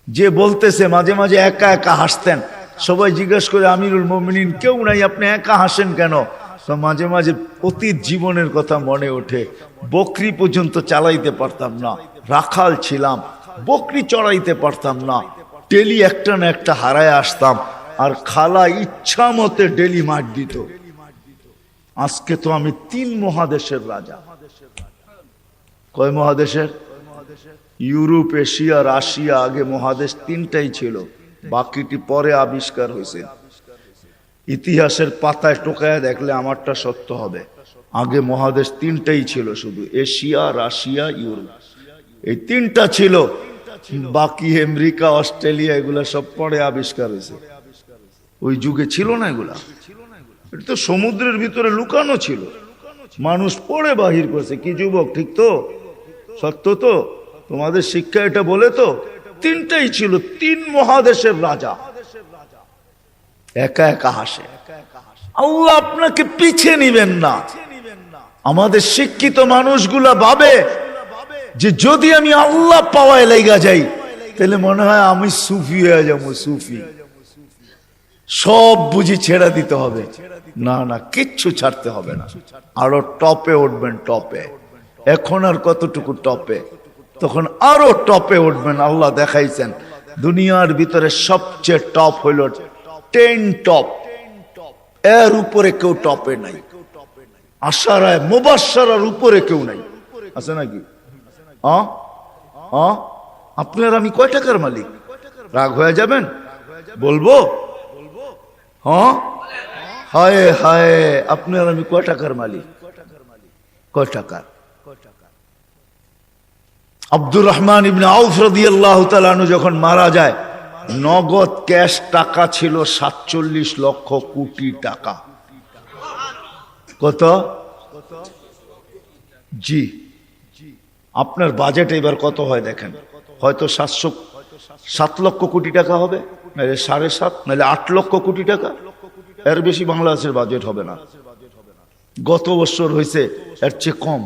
যে বলতেছে মাঝে মাঝে একা একা হাসতেন, সবাই জিজ্ঞেস করে আমিরুল মুমিনিন কেউ নাই, আপনি একা হাসেন কেন? তো মাঝে মাঝে অতীত জীবনের কথা মনে ওঠে। বকরি পর্যন্ত চালাইতে পারতাম না, রাখাল ছিলাম, বকরি চড়াইতে পারতাম না, ডেলি একটা না একটা হারায় আসতাম, আর খালা ইচ্ছা মতে ডেলি মার দিত। আজকে তো আমি 3 মহাদেশের রাজা। কয় মহাদেশের? Europe, Asia, Russia. আগে মহাদেশ 3টাই ছিল, বাকিটি পরে আবিষ্কার হয়েছে। ইতিহাসের পাতায় টোকায় দেখলে আমারটা সত্য হবে। আগে মহাদেশ 3টাই ছিল, শুধু এশিয়া, রাশিয়া, ইউরোপ, এই 3টা ছিল। বাকি আমেরিকা, অস্ট্রেলিয়া এগুলা সব পরে আবিষ্কার হয়েছে। ওই যুগে ছিল না এগুলা। এটা তো সমুদ্রের ভিতরে লুকানো ছিল, মানুষ পড়ে বাহির করছে। কি যুবক, ঠিক তো? সত্য তো? তোমাদের শিক্ষা এটা বলে তো? 3টাই ছিল, 3 মহাদেশের রাজা একা একা হাসে। আল্লাহ আপনাকে পিছে নিবেন না। আমাদের শিক্ষিত মানুষগুলা ভাবে যে যদি আমি আল্লাহ পাওয়ায় লেগা যাই তাহলে মনে হয় আমি সুফি হয়ে যাবো। সুফি সব বুঝি ছেড়ে দিতে হবে। না না, কিচ্ছু ছাড়তে হবে না, আরো টপে উঠবেন। টপে এখন আর কতটুকু টপে, তখন আরো টপে উঠবেন। আল্লাহ দেখাইছেন দুনিয়ার ভিতরে সবচেয়ে টপ হইল 10 টপ, এর উপরে কেউ টপে নাই। আশারায় মুবাশশারার উপরে কেউ নাই, আছে নাকি? আপনার আমি কয় টাকার মালিক? রাগ হয়ে যাবেন? বলবো? হায় হায়, আপনার আমি কয় টাকার মালিক? কয় টাকার? আব্দুর রহমান ইবনে আউফ রাদিয়াল্লাহু তাআলা আনহু যখন মারা যায়, নগদ ক্যাশ টাকা ছিল 47 লক্ষ কোটি টাকা। কত? জি, আপনার বাজেট এবার কত হয় দেখেন। হয়তো 7 লক্ষ কোটি টাকা হবে, নাহলে 7.5, নাহলে 8 লক্ষ কোটি টাকা। এর বেশি বাংলাদেশের বাজেট হবে না। গত বছর হয়েছে এর চেয়ে কম,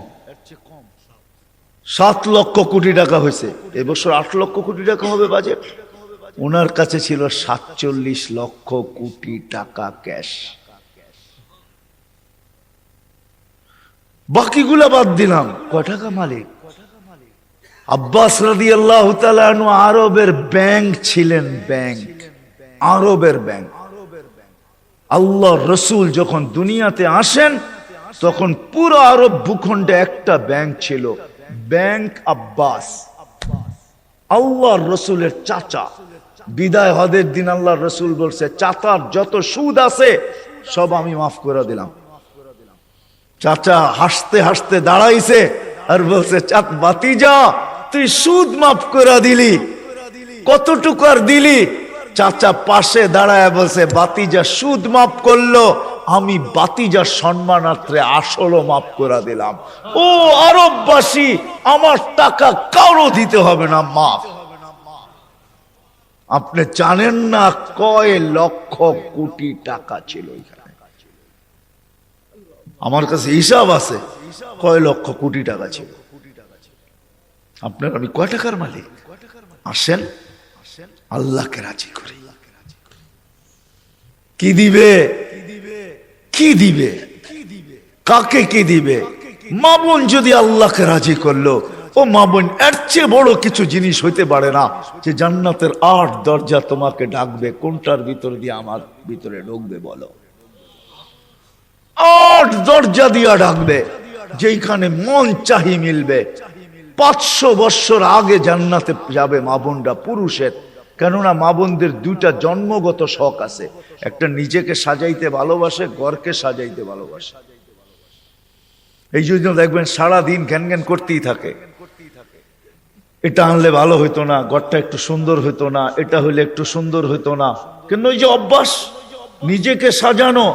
7 লক্ষ কোটি টাকা হয়েছে। এবছর 8 লক্ষ কোটি টাকা হবে বাজেট। ওনার কাছে ছিল 47 লক্ষ কোটি টাকা ক্যাশ। বাকিগুলা বাদ দিলাম, কয় টাকা মালিক? আব্বাস রাদিয়াল্লাহু তাআলা আনহু আরবের ব্যাংক ছিলেন, ব্যাংক, আরবের ব্যাংক। আল্লাহর রাসূল যখন দুনিয়াতে আসেন তখন পুরো আরব ভূখণ্ডে একটা ব্যাংক ছিল, ব্যাংক আব্বাস। আল্লাহর রাসূলের চাচা। বিদায় হজের দিন আল্লাহর রাসূল বলছে, চাচার যত সুদ আছে সব আমি মাফ করে দিলাম। চাচা হাসতে হাসতে দাঁড়াইছে আর বলছে, ভাতিজা তুই সুদ মাফ করে দিলি, কতটুকু আর দিলি? চাচা পাশে দাঁড়ায় বলছে, ভাতিজা সুদ মাফ করলো, আমি ভাতিজার সম্মানার্থে আসলও মাফ করে দিলাম। ও আরববাসী, আমার টাকা কারো দিতে হবে না, মাফ। আপনি জানেন না কয় লক্ষ কোটি টাকা ছিল এখানে। আমার কাছে হিসাব আছে কয় লক্ষ কোটি টাকা ছিল। আপনার আমি কয় টাকার মালিক? আসেন আল্লাহকে রাজি করি। কি দিবে? কি দিবে? কাকে কি দিবে? মা বোন যদি আল্লাহকে রাজি করলো, ও মা বোন, এর চেয়ে বড় কিছু জিনিস হইতে পারে না যে জান্নাতের 8 দরজা তোমাকে ডাকবে। কোনটার ভিতর দিয়ে আমার ভিতরে ঢুকবে বলো? 8 দরজা দিয়া ডাকবে, যেখানে মন চাহি মিলবে। 500 বছর আগে জান্নাতে যাবে মা বোনরা, পুরুষের। কেননা মা বোনদের 2টা জন্মগত শখ আছে, একটা নিজেকে সাজাইতে ভালোবাসে, ঘরকে সাজাইতে ভালোবাসে। এই জন্য দেখবেন সারাদিন ঘ্যান ঘ্যান করতেই থাকে, এটা আনলে ভালো হইতো না, ঘরটা একটু সুন্দর হইতো না, এটা হইলে একটু সুন্দর হইতো না। কিন্তু ওই যে অভ্যাস নিজেকে সাজানো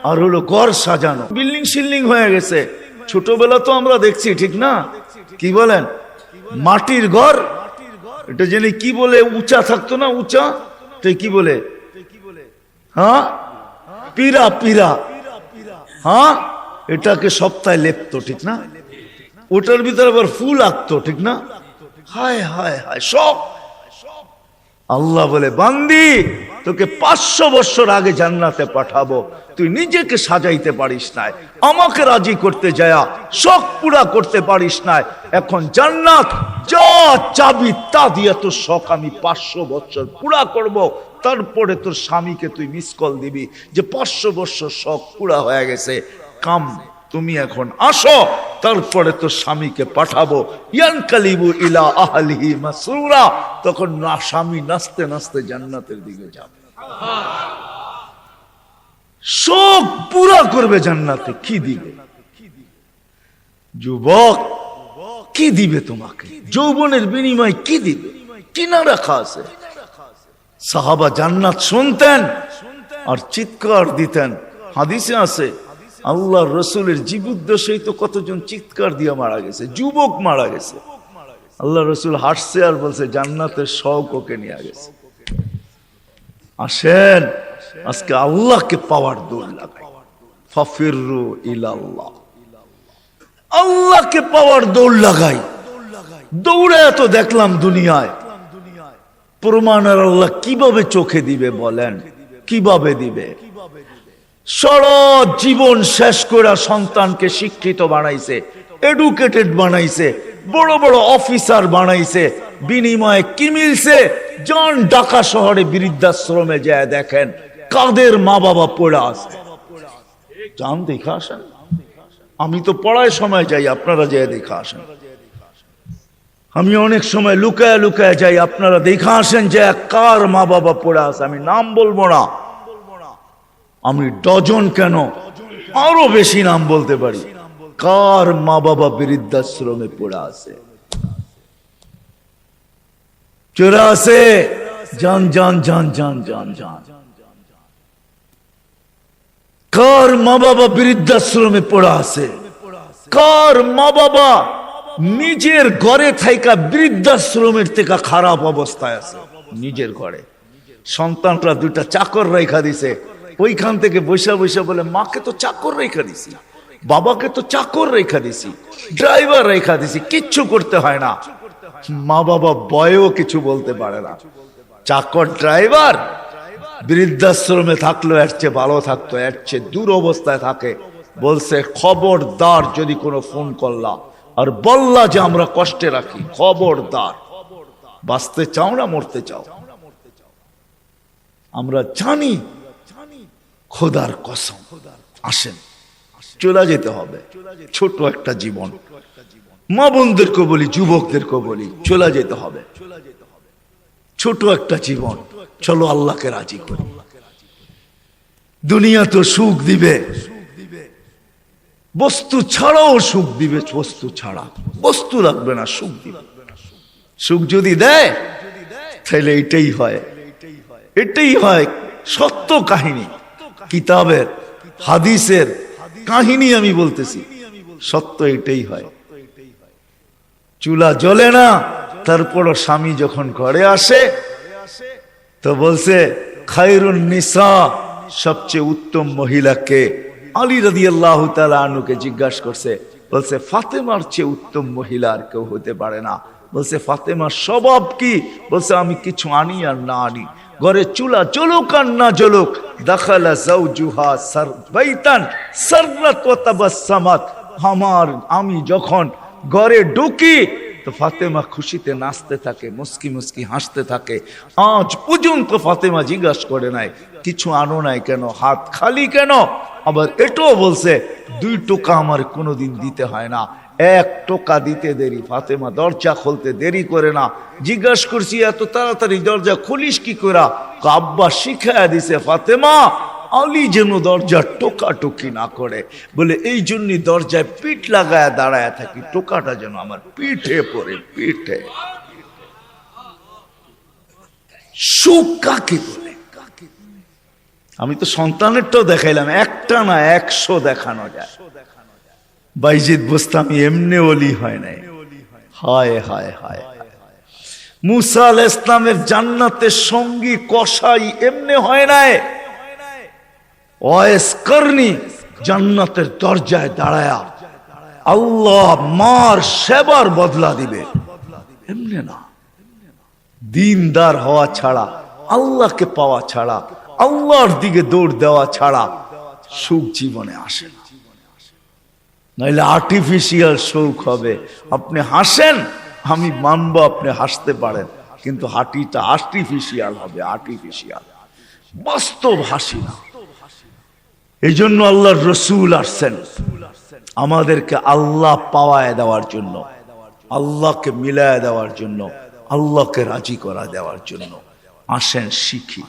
আর হলো ঘর সাজানো, বিল্ডিং শিল্ডিং হয়ে গেছে। ছোটবেলা তো আমরা দেখছি, ঠিক না? কি বলেন? মাটির ঘর, এটা জেনে কি বলে, উঁচা থাকতো না, উঁচা, তো কি বলে? হ্যাঁ, পিরা, পিরা। হ্যাঁ, এটাকে সপ্তাহে লেপতো, ঠিক না? ওটার ভিতরে আবার ফুল আঁকতো, ঠিক না? হায় হায় হায়, সব আল্লাহ বলে, বান্দি তোকে 500 বছর আগে জান্নাতে পাঠাবো, তুই নিজেকে সাজাইতে পারিস না, আমাকে রাজি করতে যায়া শখ পুরা করতে পারিস না, এখন জান্নাত যা চাবি তা দিয়ে তোর শখ আমি 500 বছর পুরা করব, তারপরে তোর স্বামীকে তুই মিস কল দিবি যে 500 বছর শখ পুরা হয়ে গেছে, কাম তুমি এখন আসো, তারপরে তোর স্বামীকে পাঠাবো। ইয়ানকালিবু ইলা আহলিহি মাসরুরা, তখন না স্বামী নাচতে নাচতে জান্নাতের দিকে যাবে, শোক পুরা করবে জান্নাতে। কি দিবে যুবক? কি দিবে তোমাকে? যৌবনের বিনিময় কি দিবে? কিনা রাখা আছে। সাহাবা জান্নাত শুনতেন আর চিৎকার দিতেন। হাদিসে আছে আল্লাহর রসুলের জীবদ্দশায় তো কতজন চিৎকার দিয়ে মারা গেছে, যুবক মারা গেছে। আল্লাহ রসুল হাসছে আর বলছে জান্নাতের শখ ওকে নিয়ে গেছে। আসেন আজকে আল্লাহকে পাওয়ার দৌড় লাগাই, ফাফিরু ইলাল্লাহ, আল্লাহকে পাওয়ার দৌড় লাগাই। দৌড়ে তো দেখলাম দুনিয়ায়, প্রমাণ আর আল্লাহ কিভাবে চোখে দিবে বলেন? কিভাবে দিবে? সারা জীবন শেষ করে সন্তানকে শিক্ষিত বানাইছে, এডুকেটেড বানাইছে, বড় বড় অফিসার বানাইছে, বিনিময়ে কি মিলছে? যান ঢাকা শহরে বৃদ্ধাশ্রমে যায় দেখেন কাদের মা বাবা পড়ে আছে, যান দেখে আসেন। আমি তো পড়ায় সময় যাই, আপনারা যায় দেখে আসেন। আমি অনেক সময় লুকায় লুকায় যাই, আপনারা দেখে আসেন যে কার মা বাবা পড়ে আছে। আমি নাম বলবো না, আমি ডজন কেন আরো বেশি নাম বলতে পারি, কার মা বাবা বৃদ্ধাশ্রমে পড়ে আছে, চোরা আছে। জান জান জান জান জান জান, কার মা বাবা বৃদ্ধাশ্রমে পড়ে আছে, কার মা বাবা নিজের ঘরে থাইকা বৃদ্ধাশ্রমের থেকে খারাপ অবস্থায় আছে। নিজের ঘরে সন্তানরা দুটা চাকর রেখা দিছে, ওইখান থেকে বৈশা বৈশা বলে মাকে তো চাকর রেখা দিছি, বাবাকে তো চাকর রেখা দিছি, ড্রাইভার রেখা দিছি, কিচ্ছু করতে হয় না। মা বাবা বয়েও কিছু বলতে পারে না। চাকর ড্রাইভার বৃদ্ধাশ্রমে থাকলো এর চেয়ে ভালো থাকতো, এর চেয়ে দূর অবস্থায় থাকে। বলছে খবরদার যদি কোনো ফোন করলা আর বললা যে আমরা কষ্টে রাখি, খবরদার। বাঁচতে চাও না মরতে চাও? আমরা জানি খোদার কসম, আসেন চলে যেতে হবে। ছোট একটা জীবন, মা বোনদেরকে বলি, যুবকদেরকে বলি, চলে যেতে হবে। ছোট একটা জীবন, চলো আল্লাহকে রাজি করি। দুনিয়া তো সুখ দিবে, বস্তু ছাড়াও সুখ দিবে। বস্তু ছাড়া, বস্তু লাগবে না, সুখ দিবে। সুখ যদি দেয় তাহলে এটাই হয়, এটাই হয় সত্য কাহিনী, কিতাবের হাদিসের কাহিনী আমি বলতেছি, সত্য এটাই হয়। চুলা জ্বলে না, তারপরও স্বামী যখন ঘরে আসে তো বলছে খায়রুন নিসা, সবচেয়ে উত্তম মহিলাকে? আলী রাদিয়াল্লাহু তাআলা আনহুকে জিজ্ঞাসা করছে, বলছে ফাতেমার চেয়ে উত্তম মহিলা আর কেউ হতে পারে না। বলছে ফাতেমার স্বভাব কি? বলছে আমি কিছু আনি আর না আনি, ঘরে চুলা জ্বলুক আর না জ্বলুক, দাখালা যাওজুহা বাইতান সাররাত ওয়া তাবাসসামাত, আমি যখন ঘরে ঢুকি তো ফাতেমা খুশিতে নাচতে থাকে, মুস্কি মুস্কি হাসতে থাকে। আজ পর্যন্ত ফাতেমা জিজ্ঞাসা করে নাই কিছু আনো নাই কেন, হাত খালি কেন। আবার এটাও বলছে 2 টোকা আমার কোনোদিন দিতে হয় না, 1 টোকা দিতে দেরি। ফাতেমা দরজা খুলতে দেরি করে না। জিজ্ঞাসা করছি এত তাড়াতাড়ি দরজা খুলিস কি করে? আব্বা শিখায়া দিছে ফাতেমা আলী যেন দরজা টোকাটুকি না করে, বলে এই জন্যই দরজায় পিঠ লাগায় দাঁড়ায় থাকি, টোকাটা যেন আমার পিঠে পড়ে। পিঠে সুখ কাকে বলে? আমি তো সন্তানেরটাও দেখাইলাম, একটা না 100 দেখানো যায়। বাইজিদ বোস্তামি এমনি ওলি হয় নাই। হায় হায় হায়, মুসা আলাইহিস সালামের জান্নাতের সঙ্গী কসাই এমনি হয় নাই। ওয়াইস করনি জান্নাতের দরজায় দাঁড়ায়া আল্লাহ মার সেবার বদলা দিবে, এমনি না। দিনদার হওয়া ছাড়া, আল্লাহকে পাওয়া ছাড়া, আল্লাহর দিকে দৌড় দেওয়া ছাড়া সুখ জীবনে আসে না। নাইলে আর্টিফিশিয়াল সুখ হবে। আপনি হাসেন, আমি মানবো আপনি হাসতে পারেন, কিন্তু হাঁটিটা আর্টিফিশিয়াল হবে, আর্টিফিশিয়াল, বাস্তব হাসি না। এই জন্য আল্লাহর রসুল আসছেন আমাদেরকে আল্লাহ পাওয়ায় দেওয়ার জন্য, আল্লাহকে মিলায় দেওয়ার জন্য, আল্লাহকে রাজি করা দেওয়ার জন্য। আসেন শিখি,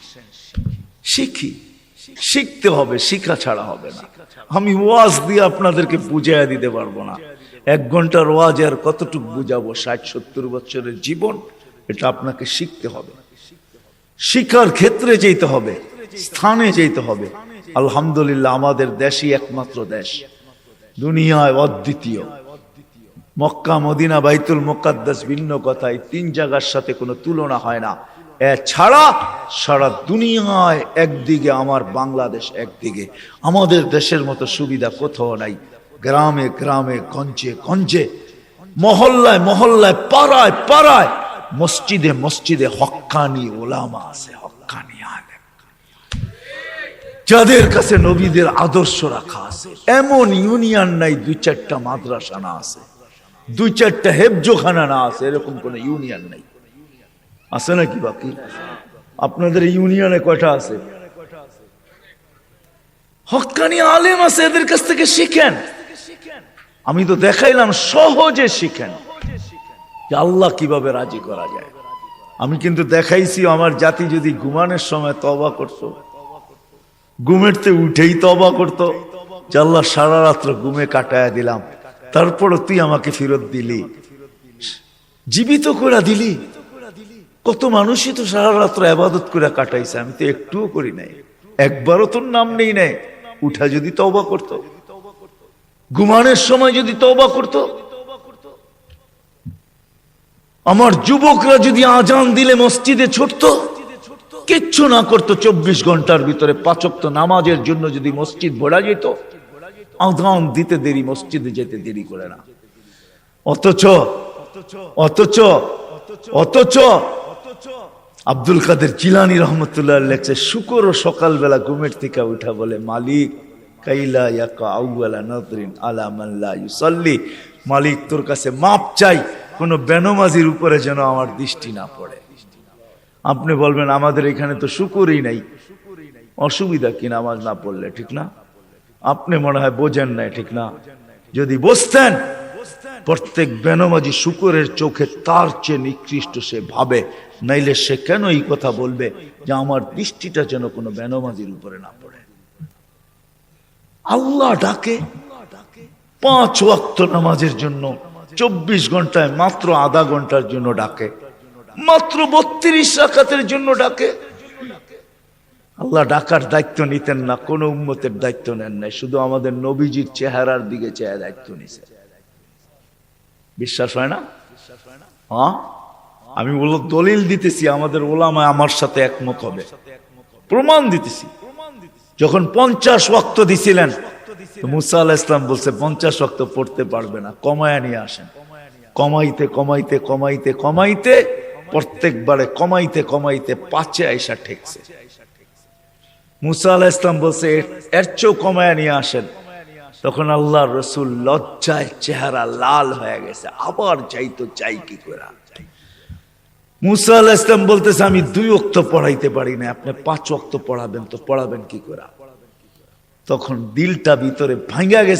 শিখি, শিখতে হবে, শিখা ছাড়া হবে না। আমি ওয়াজ দিয়ে আপনাদেরকে বুঝাইয়া দিতে পারবো না। 1 ঘন্টার ওয়াজ আর কতটুকু বুঝাবো? 60-70 বছরের জীবন, এটা আপনাকে শিখতে হবে। শিক্ষার ক্ষেত্রে যেতে হবে, স্থানে যেতে হবে। আলহামদুলিল্লাহ, আমাদের দেশই একমাত্র দেশ, দুনিয়ায় অদ্বিতীয়। মক্কা, মদিনা, বাইতুল মুকাদ্দাস ভিন্ন কথা, এই 3 জায়গার সাথে কোনো তুলনা হয় না। এছাড়া সারা দুনিয়ায় একদিকে আমার বাংলাদেশ, একদিকে আমাদের দেশের মতো সুবিধা কোথাও নাই। গ্রামে গ্রামে, গঞ্জে গঞ্জে, মহল্লায় মহল্লায়, পাড়ায় পাড়ায়, মসজিদে মসজিদে হক্কানি ওলামা আছে, হক্কানি আলেম, যাদের কাছে নবীদের আদর্শ রাখা আছে। এমন ইউনিয়ন নাই 2-4টা মাদ্রাসা না আছে, 2-4টা হেফজোখানা না আছে, এরকম কোন ইউনিয়ন নাই। আছে নাকি? বাকি আপনাদের ইউনিয়নে কয়টা আছে? হক্কানি আলেম আছে, এদের কাছ থেকে শিখেন। আমি তো দেখাইলাম, সহজে শিখেন যে আল্লাহ কিভাবে রাজি করা যায়। আমি কিন্তু দেখাইছি, আমার জাতি যদি ঘুমানোর সময় তওবা করত, ঘুমেরতে উঠেই তওবা করত যে আল্লাহ সারা রাত্র ঘুমে কাটায়া দিলাম, তারপরও তুই আমাকে ফেরত দিলি, জীবিত করে দিলি। কত মানুষই তো সারা রাত্র ইবাদত করে কাটাইছে, আমি তো একটুও করি নাই, একবারও তোর নাম নেই নাই। উঠা যদি তওবা করত, ঘুমানোর সময় যদি তওবা করত, আমার যুবকরা যদি আজান দিলে মসজিদে ছুটত, কিচ্ছু না করতো, 24 ঘন্টার ভিতরে 5 ওয়াক্ত নামাজের জন্য যদি মসজিদ ভরা যেত, আজান দিতে দেরি, মসজিদে যেতে দেরি করে না। অথচ অথচ অথচ আব্দুল কাদের জিলানী রহমতুল্লাহ লেখছে, শুকর সকালবেলা ঘুমের থেকে উঠা বলে, মালিক কাইলা ইয়াকা আউয়ালা নাযরিন আলা মান লা ইউসাল্লি, মালিক তোর কাছে মাপ চাই, কোন বেনমাজির উপরে যেন আমার দৃষ্টি না পড়ে। আপনি বলবেন আমাদের এখানে তো শুকরই নাই, অসুবিধা কি নামাজ না পড়লে? ঠিক না? আপনি মনে হয় বোঝেন না, ঠিক না? যদি বুঝতেন, প্রত্যেক বেনমাজি শুকরের চোখে তার চেয়ে নিকৃষ্ট সে ভাবে, নাইলে সে কেন এই কথা বলবে যে আমার দৃষ্টিটা যেন কোনো বেনমাজির উপরে না পড়ে। আল্লাহ ডাকে 5 ওয়াক্ত নামাজের জন্য, 24 ঘন্টায় মাত্র আধা ঘন্টার জন্য ডাকে, মাত্র 32 রাকাতের জন্য ডাকে। আল্লাহ ডাকার দায়িত্ব নিতেন না, কোন উম্মতের দায়িত্ব নেন নাই, শুধু আমাদের নবীজির চেহারার দিকে চেয়ে দায়িত্ব নিছে। বিশ্বাস হয় না? হ্যাঁ, আমি দলিল দিতেছি, আমাদের ওলামা আমার সাথে একমত হবে, প্রমাণ দিতেছি। যখন 50 ওয়াক্ত দিছিলেন, মুসা আলাইহিস সালাম বলছে 50 ওয়াক্ত পড়তে পারবে না, কমায়া নিয়ে আসেন। কমাইতে কমাইতে কমাইতে কমাইতে প্রত্যেকবারে কমাইতে কমাইতে 5-এ আইসা ঠেকছে। মুসা আলাইহিস সালাম বলছে এর চেয়েও কমায়া নিয়ে আসেন। তখন আল্লাহর রাসূল লজ্জায় চেহারা লাল হয়ে গেছে, আবার যাইতো, চাই কি করে। মুসা আলাইহিস সালাম বলতেছে আমি 2 ওয়াক্ত পড়াইতে পারি না, আপনি 5 ওয়াক্ত পড়াবেন, তো পড়াবেন কি করে? তখন দিলটা ভিতরে ভাঙা গেছে।